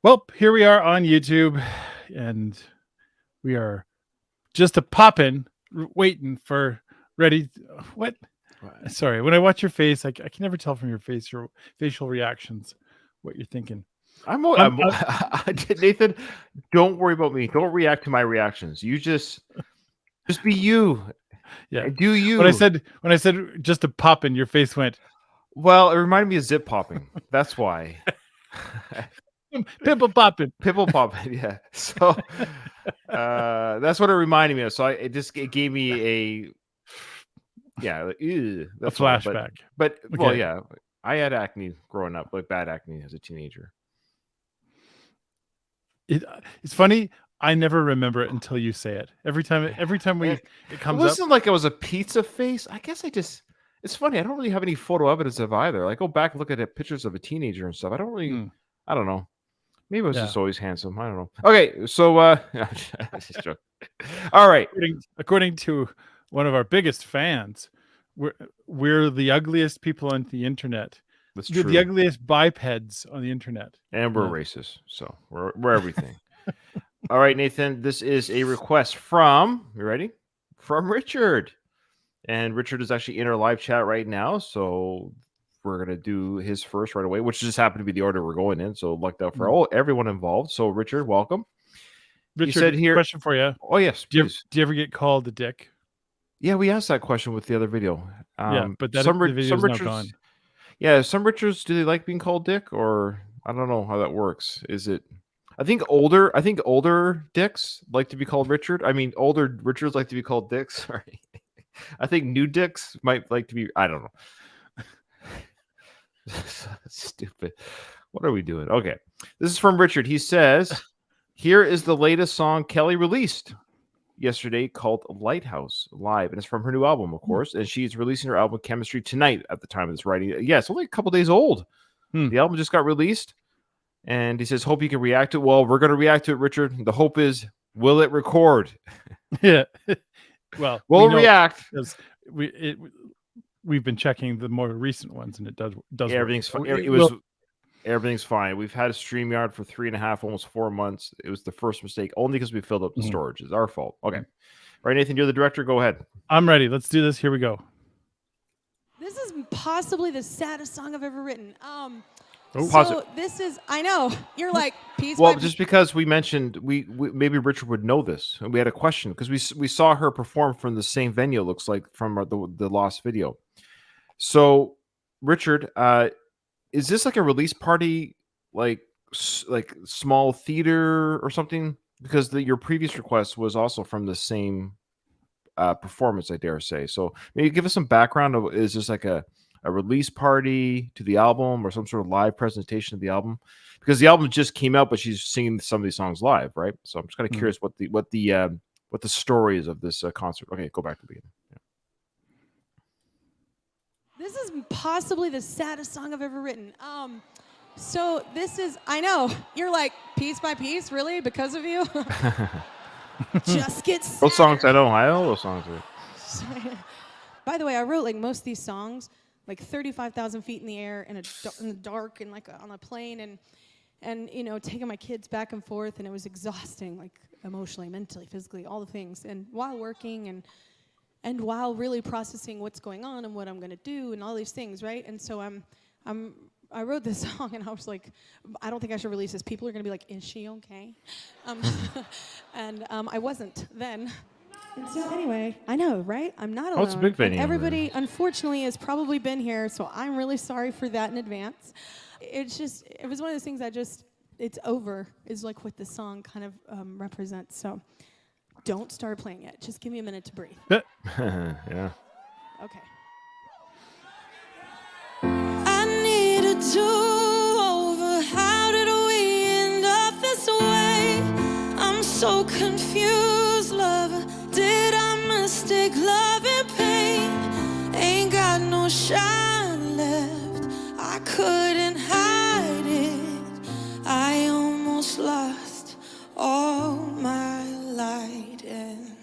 Well, here we are on YouTube, and we are just a poppin', waiting for ready. What? Right. Sorry, when I watch your face, I can never tell from your face, your facial reactions, what you're thinking. I'm Nathan, don't worry about me. Don't react to my reactions. You just be you. yeah. Do you? When I said just a poppin', your face went. Well, it reminded me of zip popping. That's why. Pimple poppin'. Pimple popping. Yeah. So that's what it reminded me of. So it gave me like, ew, that's A flashback. All. But Okay. well, yeah, I had acne growing up, like bad acne as a teenager. It's funny. I never remember it until you say it. Every time it comes up. It wasn't like it was a pizza face. I guess it's funny. I don't really have any photo evidence of either. I go back and look at pictures of a teenager and stuff. I don't really, I don't know. Maybe I was just always handsome. I don't know. Okay, so all right. According to one of our biggest fans, we're the ugliest people on the internet. That's true. The ugliest bipeds on the internet. And we're racist, so we're everything. All right, Nathan, this is a request from, you ready? From Richard. And Richard is actually in our live chat right now, so we're going to do his first right away, which just happened to be the order we're going in, so lucked out for everyone involved. So, Richard, welcome. Richard, said here, question for you. Oh, yes, do you ever get called a dick? Yeah, we asked that question with the other video. But the video's now gone. Yeah, some Richards, do they like being called dick, or I don't know how that works. Is it... I think older dicks like to be called Richard. I mean, older Richards like to be called dicks. Sorry. I think new dicks might like to be... I don't know. Stupid. What are we doing? Okay. This is from Richard. He says, here is the latest song Kelly released yesterday called Lighthouse live. And it's from her new album, of course. And she's releasing her album Chemistry tonight at the time of this writing. Yeah, it's only a couple days old. The album just got released. And he says, hope you can react to it. Well, we're going to react to it, Richard. The hope is, will it record? Yeah. Well, we'll react. We've been checking the more recent ones, and it does. Yeah, everything's fine. Everything's fine. We've had a StreamYard for 3.5, almost 4 months. It was the first mistake, only because we filled up the storage. It's our fault. Okay. All right, Nathan, you're the director. Go ahead. I'm ready. Let's do this. Here we go. This is possibly the saddest song I've ever written. So this is, I know, you're like, piece well, by just because we mentioned, we maybe Richard would know this, and we had a question, because we saw her perform from the same venue, it looks like, from the lost video. So, Richard, is this like a release party, like small theater or something? Because your previous request was also from the same performance, I dare say. So, maybe give us some background of, is this like a release party to the album or some sort of live presentation of the album? Because the album just came out, but she's singing some of these songs live, right? So I'm just kind of curious what the story is of this concert. Okay, go back to the beginning. Yeah. This is possibly the saddest song I've ever written. So this is, I know, you're like, piece by piece, really, because of you? Just get sad. Those songs, I know those songs. By the way, I wrote like most of these songs like 35,000 feet in the air in the dark and like on a plane and you know, taking my kids back and forth, and it was exhausting, like emotionally, mentally, physically, all the things, and while working and while really processing what's going on and what I'm going to do and all these things, right? And so I wrote this song, and I was like, I don't think I should release this. People are going to be like, is she okay? And I wasn't then. And so anyway, I know, right? I'm not alone. Oh, it's a big venue. Everybody, unfortunately, has probably been here, so I'm really sorry for that in advance. It was one of those things it's over, is like what the song kind of represents. So don't start playing it. Just give me a minute to breathe. Yeah. Okay. I need a do-over. How did we end up this way? I'm so confused, lover. Did I mistake love and pain? Ain't got no shine left. I couldn't hide it. I almost lost all my light, and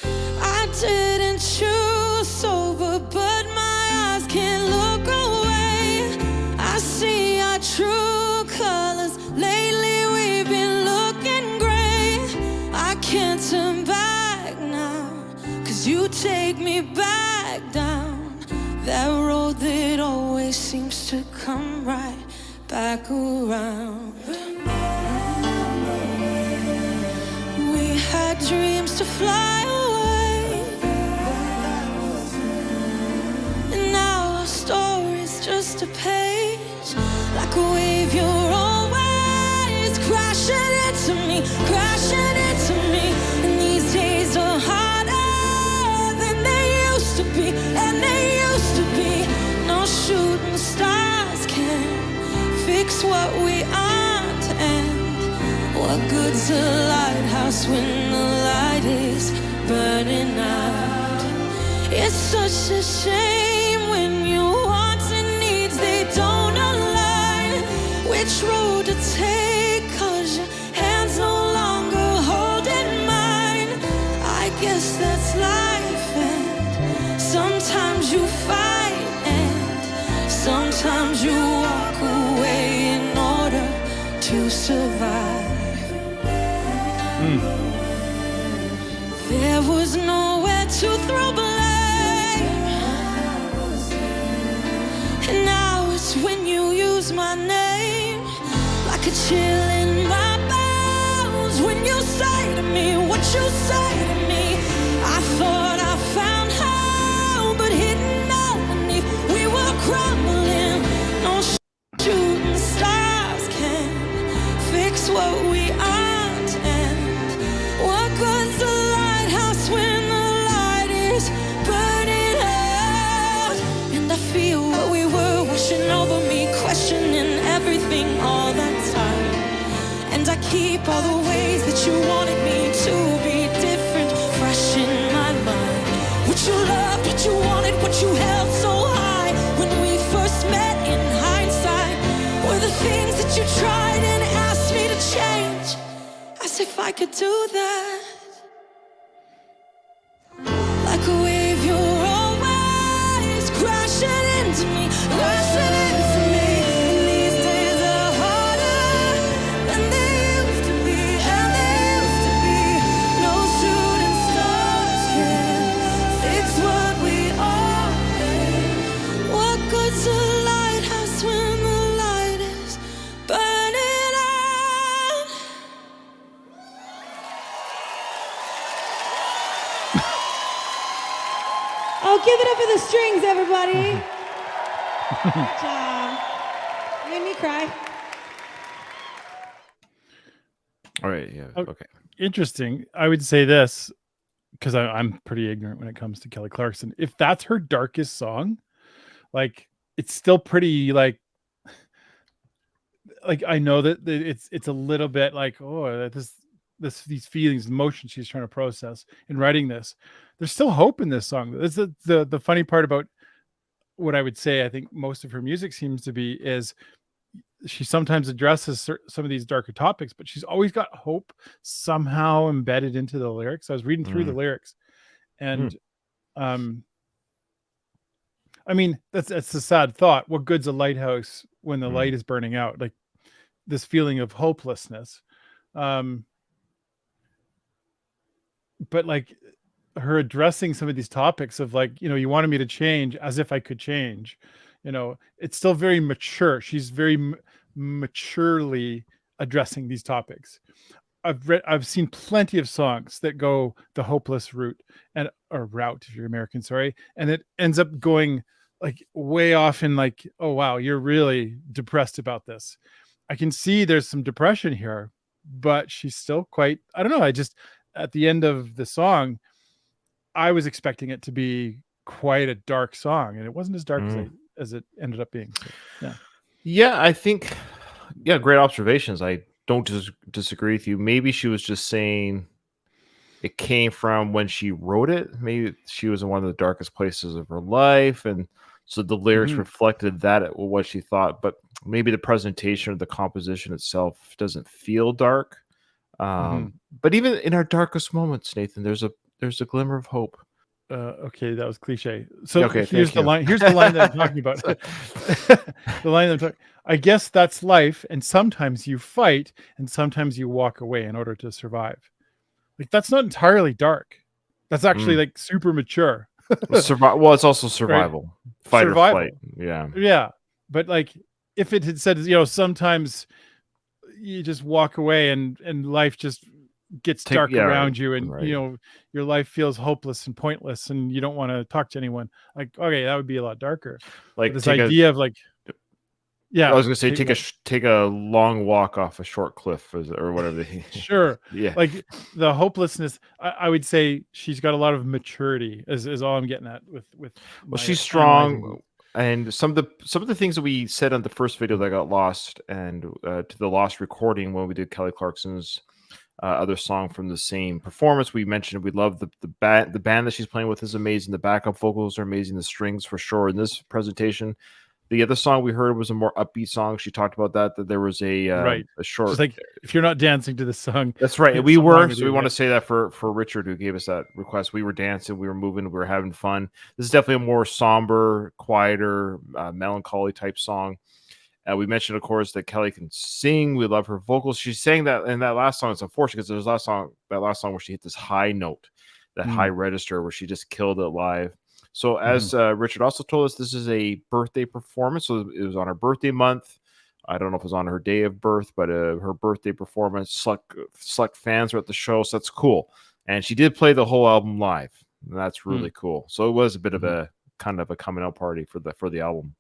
I didn't choose sober, but my eyes can't look away. I see our true colors. Lately take me back down that road that always seems to come right back around. We had dreams to fly away, and now our story's just a page. Like a wave, you're always crashing into me, crashing into me. And these days are harder than they used to be, and they used to be. No shooting stars can fix what we aren't, and what good's a lighthouse when the light is burning out? It's such a shame when your wants and needs, they don't align. Which road to take, 'cause your hands no longer holding mine. I guess that's life, and sometimes you fight, and sometimes you walk away in order to survive. There was nowhere to throw blame, and now it's when you use my name, like a chill in my bones. When you say to me what you say to me, I thought I found home, but hidden underneath we were crumbling. No shooting stars can fix what we aren't, and what good's a lighthouse when the light is burning out? And I feel what we were washing over me, questioning everything all that time. And I keep all the ways that you wanted me to be different fresh in my mind. What you loved, what you wanted, what you held so high when we first met in hindsight, were the things that you tried and asked me to change, as if I could do that. Like a wave, you're always crashing into me, crashing into me. And these days are harder than they used to be, and they used to be. No shooting stars can fix what we are. What good's a lighthouse when the light is burning out? Oh, give it up for the strings, everybody. Good job. Made me cry. All right. Yeah. Oh. Okay. Interesting. I would say this, because I'm pretty ignorant when it comes to Kelly Clarkson. If that's her darkest song, like it's still pretty like I know that it's a little bit like, oh, these feelings, emotions she's trying to process in writing this. There's still hope in this song. This is the funny part about what I would say I think most of her music seems to be is she sometimes addresses some of these darker topics, but she's always got hope somehow embedded into the lyrics. I was reading through the lyrics, and I mean, that's a sad thought. What good's a lighthouse when the light is burning out? Like this feeling of hopelessness. But like her addressing some of these topics of like, you wanted me to change as if I could change, it's still very mature. She's very maturely addressing these topics. I've seen plenty of songs that go the hopeless route or route if you're American, sorry. And it ends up going like way off in like, oh, wow, you're really depressed about this. I can see there's some depression here, but she's still quite, I don't know. At the end of the song, I was expecting it to be quite a dark song, and it wasn't as dark as it ended up being. So, yeah. Yeah, I think, great observations. I don't disagree with you. Maybe she was just saying it came from when she wrote it. Maybe she was in one of the darkest places of her life, and so the lyrics reflected that what she thought. But maybe the presentation or the composition itself doesn't feel dark. But even in our darkest moments, Nathan, there's a glimmer of hope. Okay, that was cliche. So okay, here's the line. Here's the line that I'm talking about. The line that I'm talking. I guess that's life, and sometimes you fight, and sometimes you walk away in order to survive. Like that's not entirely dark. That's actually like super mature. Well, it's also survival, fight or Survival. flight. Yeah. Yeah, but like if it had said, sometimes you just walk away and life just gets dark around you, and right. your life feels hopeless and pointless, and you don't want to talk to anyone. Like, okay, that would be a lot darker. Like But this idea of like, I was gonna say take take a long walk off a short cliff or whatever. sure. Yeah. Like the hopelessness, I would say she's got a lot of maturity is all I'm getting at with Well, my she's analyzing. strong, and some of the things that we said on the first video that got lost, and to the lost recording when we did Kelly Clarkson's other song from the same performance, we mentioned we love the band that she's playing with is amazing. The backup vocals are amazing. The strings for sure in this presentation. The other song we heard was a more upbeat song. She talked about that there was Right. a short. She's like, if you're not dancing to the song, That's right. it's We something wrong were. with So we you. want Yeah. to say that for Richard, who gave us that request. We were dancing, we were moving, we were having fun. This is definitely a more somber, quieter, melancholy type song. We mentioned, of course, that Kelly can sing. We love her vocals. She's saying that in that last song. It's unfortunate because there's that last song where she hit this high note, that high register where she just killed it live. So as Richard also told us, this is a birthday performance. So it was on her birthday month. I don't know if it was on her day of birth, but her birthday performance. Select fans were at the show, so that's cool. And she did play the whole album live. And that's really cool. So it was a bit of a kind of a coming out party for the album.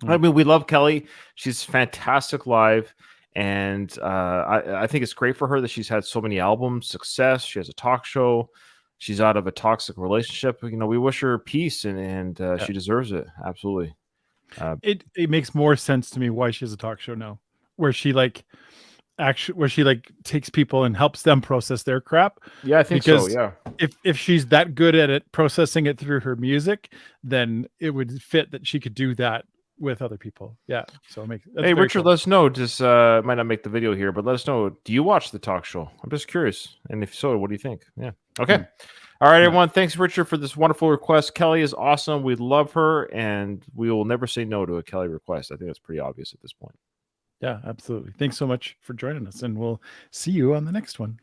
I mean, we love Kelly. She's fantastic live. And I think it's great for her that she's had so many albums, success. She has a talk show. She's out of a toxic relationship. We wish her peace, and she deserves it. Absolutely. It makes more sense to me why she has a talk show now, where she takes people and helps them process their crap. Yeah, I think because so. Yeah. If she's that good at it, processing it through her music, then it would fit that she could do that with other people. Yeah. So hey, Richard, let us know. Just might not make the video here, but let us know. Do you watch the talk show? I'm just curious. And if so, what do you think? Yeah. Okay. All right, everyone. Thanks, Richard, for this wonderful request. Kelly is awesome. We love her, and we will never say no to a Kelly request. I think that's pretty obvious at this point. Yeah, absolutely. Thanks so much for joining us, and we'll see you on the next one.